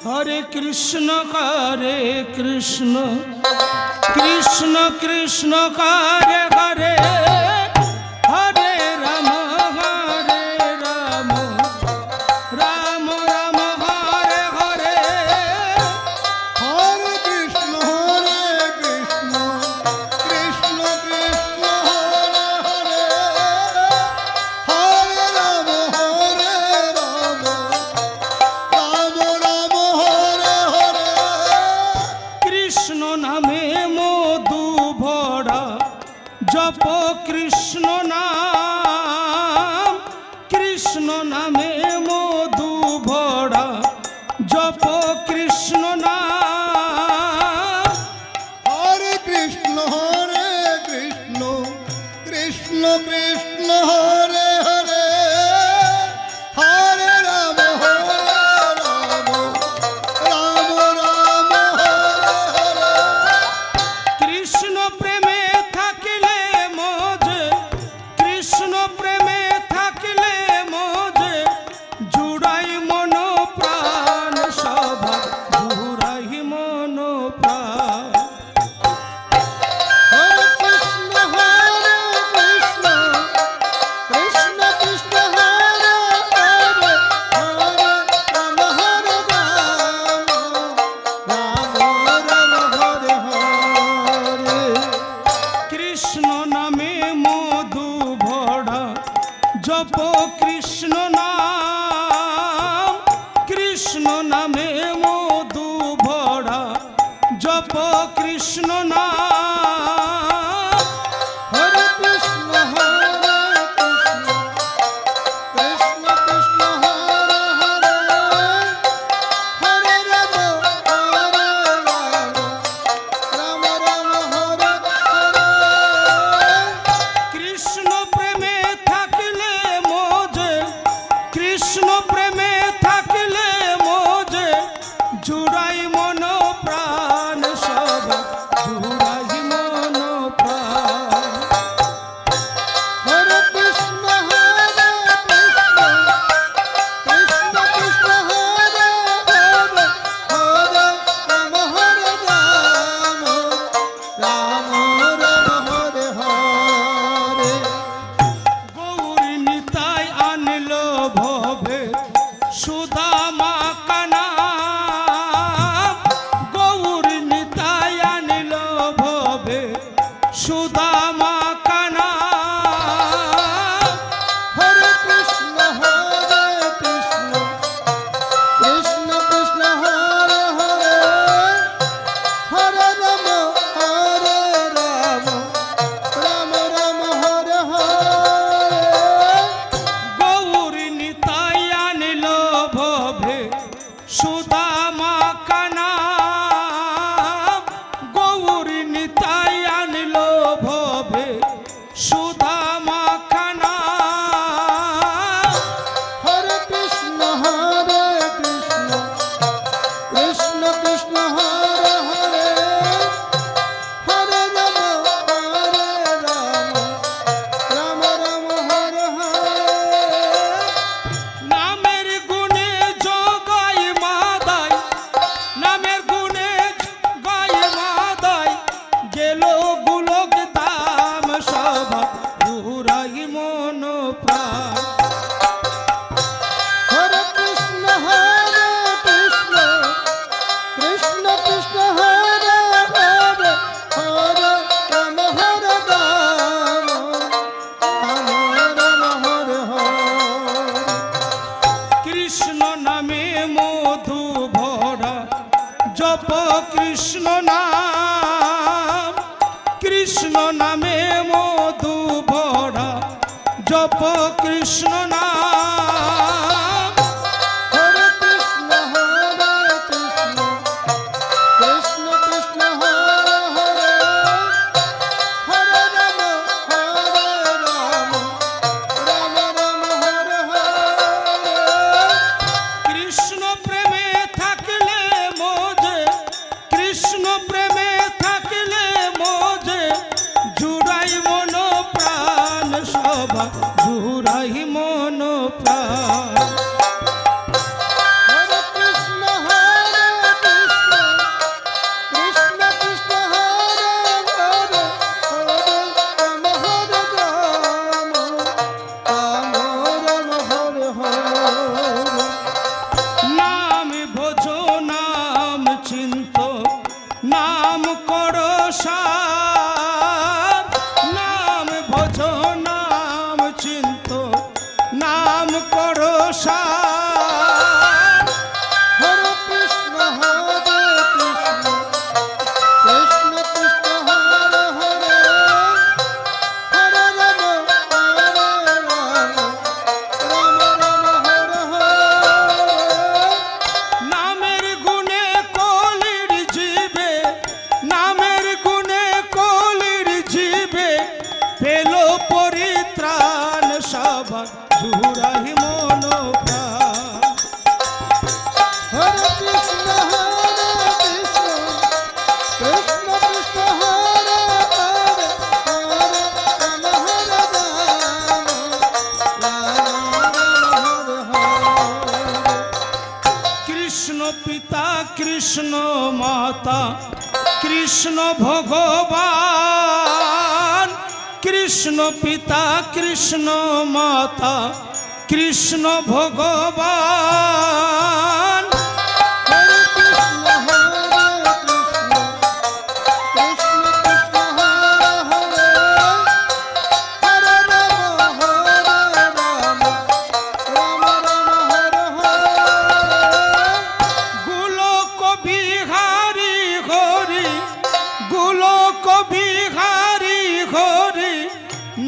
हरे कृष्ण कृष्ण कृष्ण हरे हरे हरे राम राम राम हरे हरे हरे कृष्ण कृष्ण कृष्ण हरे हरे हरे राम राम राम हरे हरे कृष्ण नामे मधु भरा जप कृष्ण नाम कृष्ण नामे मधु भरा जप कृष्ण नाम हरे कृष्ण कृष्ण कृष्ण कृष्ण हरे हरे हरे राम राम राम हरे हरे कृष्ण प्रेमे থাকিলে মোজে কৃষ্ণ প্রেমে থাকিলে মোজে জুড়াই মন প্রাণ সভা জুড়াই মন প্রাণ हरे कृष्ण कृष्ण कृष्ण कृष्ण हरे हरे हरे राम राम हरे हरे কৃষ্ণ নামে মধু ভরা জপ কৃষ্ণ নাম কৃষ্ণ নামে মধু ভরা জপ কৃষ্ণ নাম हरे कृष्ण कृष्ण कृष्ण हरे हरे हरे राम राम हरे हरे কৃষ্ণ প্রেমে থাকিলে মোজে কৃষ্ণ প্রেমে থাকিলে মোজে জুড়াই মন প্রাণ সব জুড়াই কৃষ্ণ পিতা কৃষ্ণ মাতা কৃষ্ণ ভগবান, কৃষ্ণ পিতা কৃষ্ণ মাতা কৃষ্ণ ভগবান। গোলক বিহারী হরি গোলক বিহারী হরি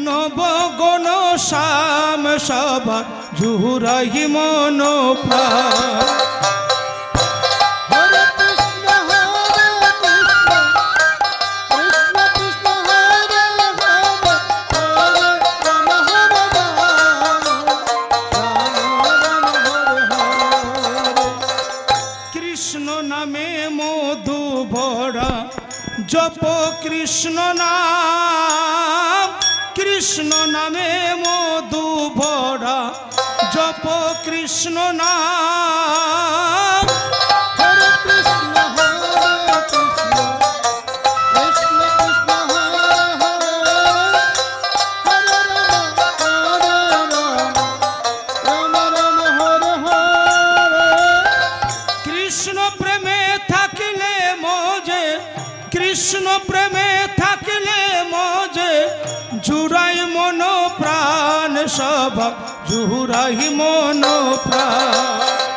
নবগণ শ্যাম সবার জুহুরাহি মন প্রাণ। কৃষ্ণ নামে মধু ভরা জপ কৃষ্ণ নাম, কৃষ্ণ নামে মধু ভরা জপ কৃষ্ণ নাম। কৃষ্ণ প্রেমে থাকিলে মজে, কৃষ্ণ প্রেমে থাকিলে মজে জুড়াই মন প্রাণ সভা জুড়াই মন প্রাণ।